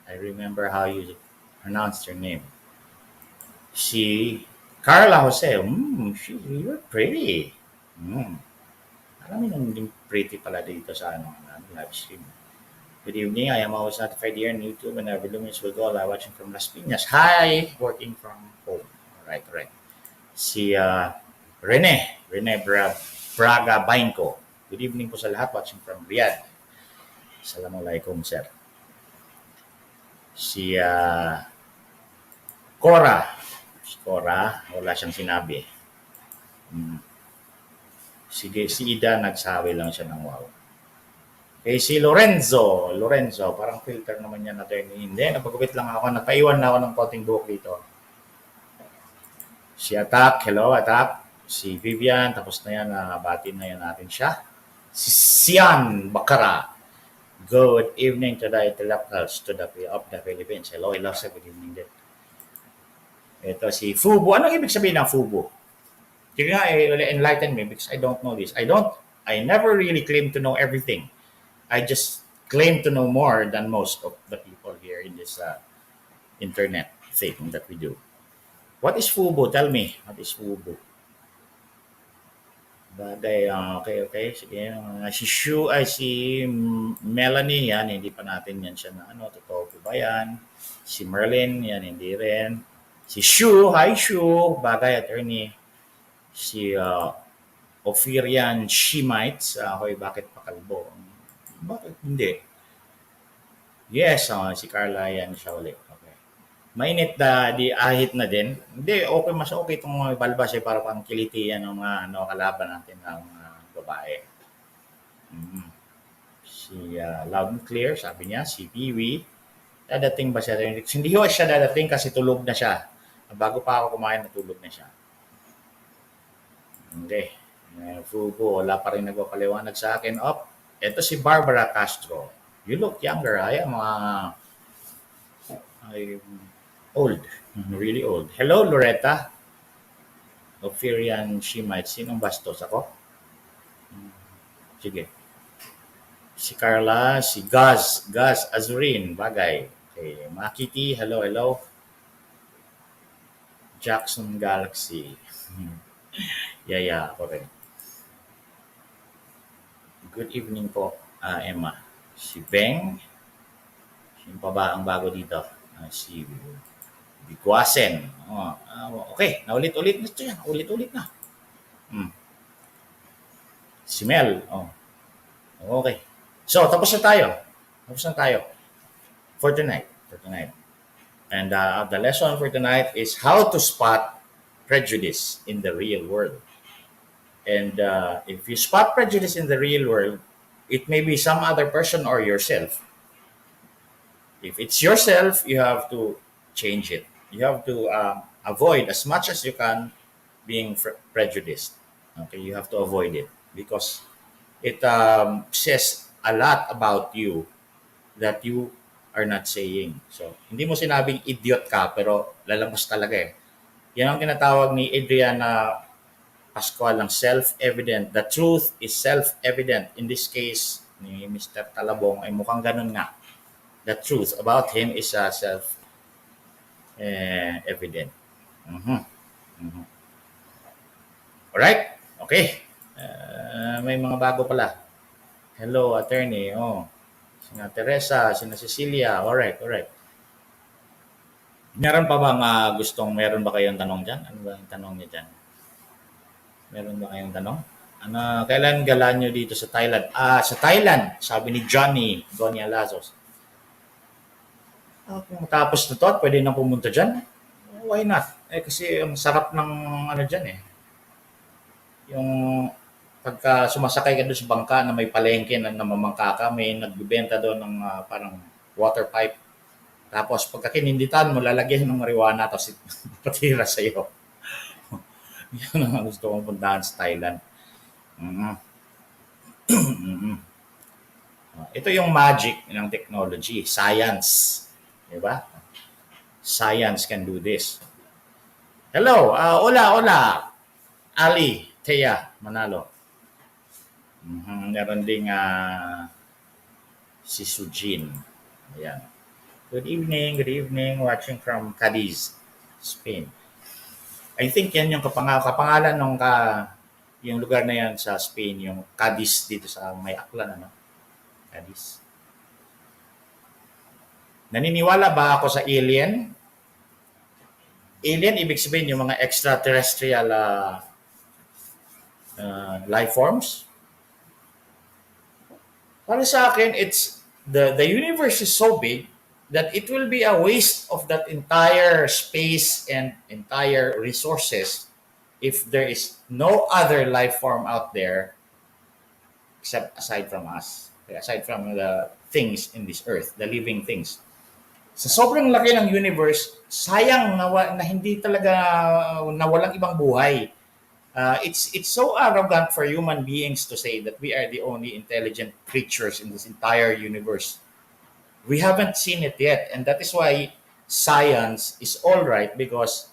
A: I remember how you pronounced your name. Si Carla Jose. You're pretty. Mm. Alam mo nang pretty pala dito sa live stream. Good evening. I am always notified here on YouTube whenever Luminous will go live watching from Las Piñas. Hi! Working from home. Alright, alright. Si Rene Braga Bainco. Good evening po sa lahat watching from Riyadh. Assalamualaikum, sir. Si Cora. Si Cora, wala siyang sinabi. Sige, si Ida nagsabi lang siya ng wow. Okay, si Lorenzo, parang filter naman yan natin. Hindi, napagupit lang ako. Nagpaiwan na ako ng konting buhok dito. Si Attack, hello Attack. Si Vivian, tapos na yan, batin na yan natin siya. Si Sian Bakara. Good evening to the intellectuals of the Philippines. Hello, sir. Good evening din. Ito si Fubu. Anong ibig sabihin ng Fubu? Sige nga, enlighten me because I don't know this. I never really claim to know everything. I just claim to know more than most of the people here in this internet thing that we do. What is Fubu? Tell me. What is Fubu? Bagay, okay. Sige, si Melanie, yan, hindi pa natin yan siya na totoo po ba yan? Si Merlin, yan, hindi rin. Si Shu, hi Shu, bagay attorney. Si Ophirian Shemites, hoy, bakit pakalbo? Bakit hindi? Yes, si Carla, yan siya ulit. Okay. Mainit di ahit na din. Hindi, okay, mas okay itong mga balbas para pang kiliti yan ng mga kalaban natin ng babae. Si Loud and Clear, sabi niya, si Piwi, dadating ba siya? Hindi ho siya dadating kasi tulog na siya. Bago pa ako kumain, natulog na siya. Okay. Fugo, wala pa rin nagpapaliwanag sa akin. Ito si Barbara Castro. You look younger. I'm old. Really old. Hello, Loretta. Ophirian Shemites. Sinong bastos? Ako? Sige. Si Carla, si Gaz Azurin, bagay. Okay. Makiti, hello. Jackson Galaxy. Yeah, ako rin. Good evening po, Emma. Si Beng. Sino pa ba ang bago dito? Si Bigwasen. Okay, naulit-ulit na ito yan. Ulit-ulit na. Si Mel. Okay. So, tapos na tayo. For tonight. And the lesson for tonight is how to spot prejudice in the real world. And if you spot prejudice in the real world, it may be some other person or yourself. If it's yourself, you have to change it. You have to avoid as much as you can being prejudiced. Okay, you have to avoid it because it says a lot about you that you are not saying. So, hindi mo sinabing idiot ka, pero lalabas talaga eh. Yan ang tinatawag ni Adriana Pascual ng self-evident. The truth is self-evident. In this case, ni Mr. Talabong ay mukhang ganun nga. The truth about him is self-evident. Alright? Okay. May mga bago pala. Hello, attorney. Sina Teresa, sina Cecilia. Alright. Meron ba kayong tanong dyan? Ano ba yung tanong niya dyan? Meron ba kayong tanong? Kailan gala nyo dito sa Thailand? Sa Thailand, sabi ni Johnny Gonyalazos. Kung matapos na to at pwede nang pumunta dyan, why not? Kasi ang sarap ng dyan eh. Yung pagka sumasakay ka doon sa bangka na may palengke na namamangka ka, may nagbibenta doon ng parang water pipe. Tapos pagka kininditan mo, lalagyan ng marijuana tapos patira sa iyo. Yan ang gusto kong puntahan sa Thailand. Ito yung magic ng technology, science. Diba? Science can do this. Hello, hola. Ali, Thea, Manalo. Meron ding si Sujin. Ayan. Good evening. Watching from Cadiz, Spain. I think yan yung kapangalan ng yung lugar na yan sa Spain, yung Cadiz dito sa may Aklan, ano? Cadiz. Naniniwala ba ako sa alien? Alien, ibig sabihin yung mga extraterrestrial life forms. Para sa akin, it's the universe is so big that it will be a waste of that entire space and entire resources if there is no other life form out there except aside from us, aside from the things in this earth, the living things. Sa sobrang laki ng universe, sayang na hindi talaga na walang ibang buhay. It's so arrogant for human beings to say that we are the only intelligent creatures in this entire universe. We haven't seen it yet, and that is why science is all right because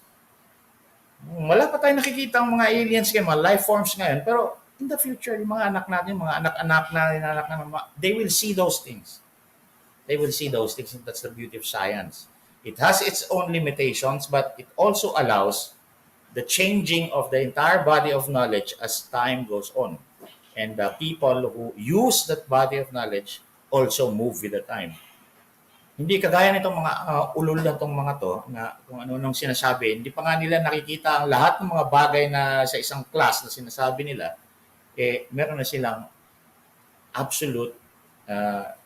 A: wala pa tayong nakikita ang mga aliens ngayon, mga life forms ngayon, pero in the future, yung mga anak natin, mga anak-anak natin, they will see those things. They will see those things, and that's the beauty of science. It has its own limitations, but it also allows the changing of the entire body of knowledge as time goes on. And the people who use that body of knowledge also move with the time. Hindi kagaya nitong mga ulol na itong mga to na kung ano nung sinasabi, hindi pa nga nila nakikita ang lahat ng mga bagay na sa isang class na sinasabi nila, meron na silang absolute,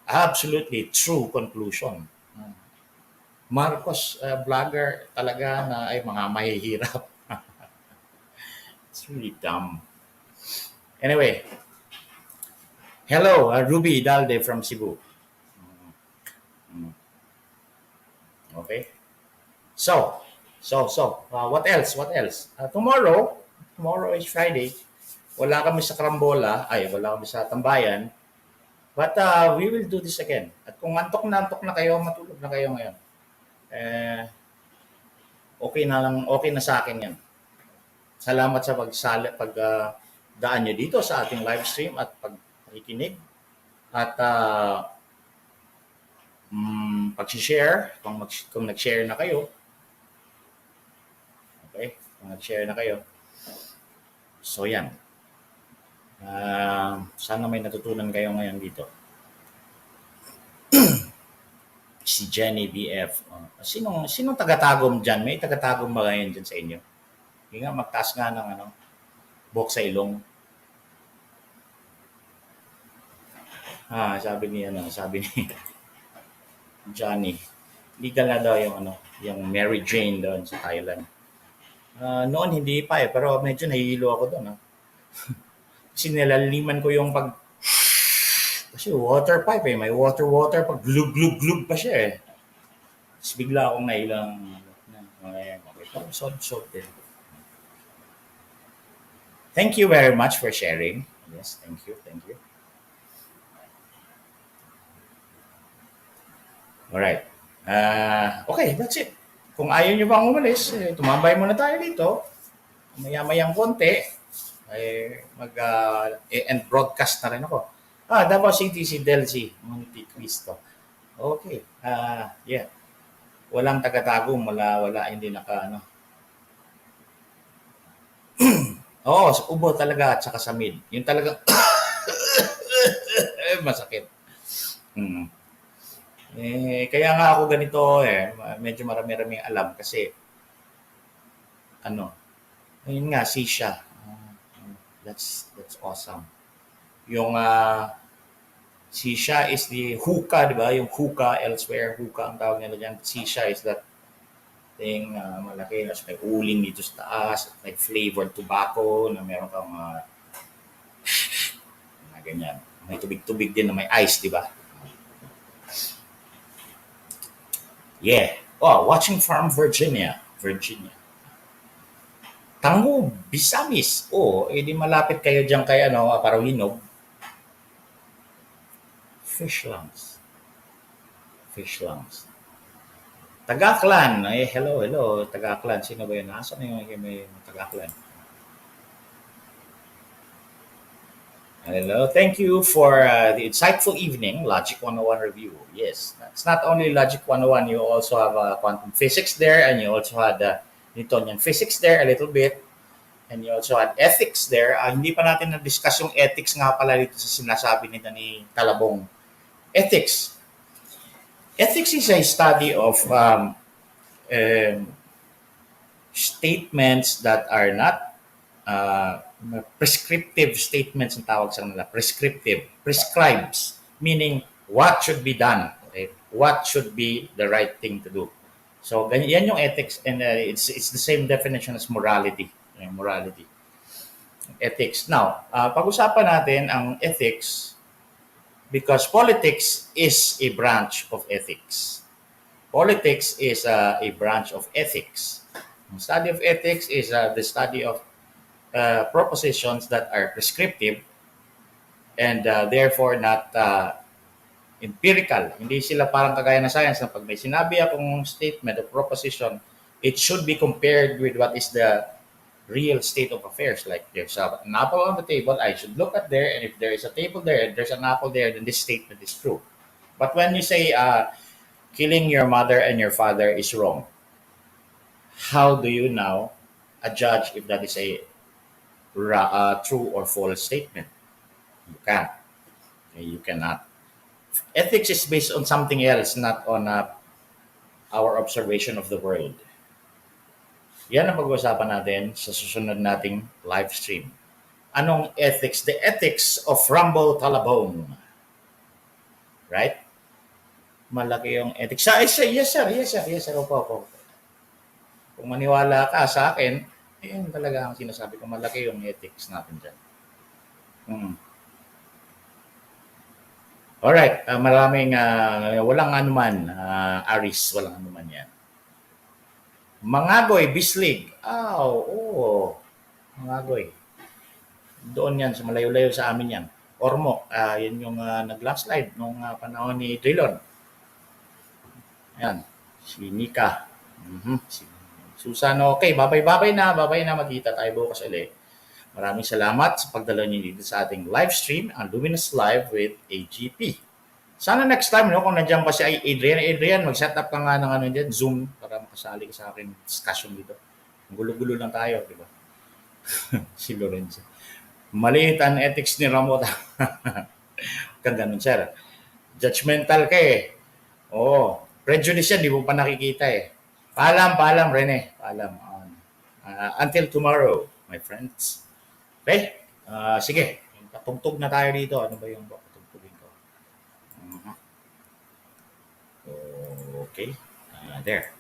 A: absolutely true conclusion. Marcos vlogger talaga na ay mga mahihirap. It's really dumb. Anyway, hello, Ruby Dalde from Cebu. Okay. What else? What else? Tomorrow is Friday. Wala kami sa Karambola, wala kami sa Tambayan. But we will do this again. At kung antok na kayo, matulog na kayo ngayon. Okay na sa akin yan. Salamat sa daan nyo dito sa ating live stream at pagkikinig. At pag-share, kung nag-share na kayo. Okay? Kung nag-share na kayo. So, yan. Sana may natutunan kayo ngayon dito. Si Jenny BF. Sinong taga-tagom dyan? May taga-tagom ba ngayon dyan sa inyo? Hindi nga, magtaas nga ng buhok sa ilong. Sabi ni Johnny. Legal na daw yung Mary Jane doon sa Thailand. Noon hindi pa pero medyo nahihilo ako doon. Kasi nilaliman ko yung kasi water pipe may water pag glug pa siya Tapos bigla akong nahilang okay, sod din. Thank you very much for sharing. Yes, thank you. Alright. Okay, that's it. Kung ayaw nyo bang umalis, tumambay muna tayo dito. Maya-mayang konti, end broadcast na rin ako. Davao City si Delcy Monte Cristo. Okay. Yeah. Walang taga-tagom, wala, hindi Oo, sa ubo talaga at saka sa mid. Yung talagang masakit. Kaya nga ako ganito medyo marami-raming alam kasi ayun nga, Sisha. That's awesome. Yung Sisha is the hookah, di ba? Yung hookah elsewhere, hookah ang tawag nila dyan. Sisha is that thing malaki na may uling dito sa taas, may flavored tobacco na meron kang ganyan. May tubig-tubig din na may ice, di ba? Yeah. Watching from Virginia. Tango, Bisamis. Edi malapit kayo dyan kay Parawinog. Fish lungs. Tagaklan. Hello. Tagaklan. Sino ba yun? Nasaan yung may Tagaklan? Hello. Thank you for the insightful evening, Logic 101 review. Yes, it's not only Logic 101, you also have quantum physics there, and you also had Newtonian physics there a little bit, and you also had ethics there. Hindi pa natin na-discuss yung ethics nga pala dito sa sinasabi nito ni Talabong. Ethics. Ethics is a study of um, statements that are not uh, prescriptive statements ang tawag sa kanila. Prescriptive. Prescribes. Meaning, what should be done. Okay? What should be the right thing to do. So, yan yung ethics. And it's the same definition as morality. Morality. Ethics. Now, pag-usapan natin ang ethics because politics is a branch of ethics. Politics is a branch of ethics. The study of ethics is the study of propositions that are prescriptive and therefore not empirical. Hindi sila parang kagaya ng science na pag may sinabi akong statement or proposition, it should be compared with what is the real state of affairs. Like there's an apple on the table, I should look at there, and if there is a table there and there's an apple there, then this statement is true. But when you say killing your mother and your father is wrong, how do you now judge if that is a true or false statement? You can't. You cannot. Ethics is based on something else, not on our observation of the world. Yan ang pag-uusapan natin sa susunod nating live stream. Anong ethics? The ethics of Rambo Talabong. Right? Malaki yung ethics. Yes, sir. Yes, sir. Yes, sir. Opo. Kung maniwala ka sa akin, yun talaga ang sinasabi ko. Malaki yung ethics natin dyan. Alright, maraming walang anuman, Aris, walang anuman yan. Mangagoy, Bislig. Oo. Mangagoy. Doon yan, sa malayo-layo sa amin yan. Ormo, yun yung nag-landslide nung panahon ni Drilon. Yan, si Nika. Si Susan, okay, babay na, magkita tayo bukas ulit. Maraming salamat sa pagdala niyo dito sa ating live stream, ang Luminous Live with AGP. Sana next time, no, kung nandiyan pa si Adrian, mag-set up ka nga ng dyan, Zoom, para makasali ka sa aking discussion dito. Gulo-gulo lang tayo, di ba? Si Lorenzo. Maliit ang ethics ni Ramota. Kang ganun, sir. Judgmental ka eh. Oo. Prejudice yan, di mo pa nakikita eh. Paalam, Rene. Paalam. Until tomorrow, my friends. Okay? Sige. Patugtog na tayo dito. Ano ba yung patugtugin ko? Okay. There.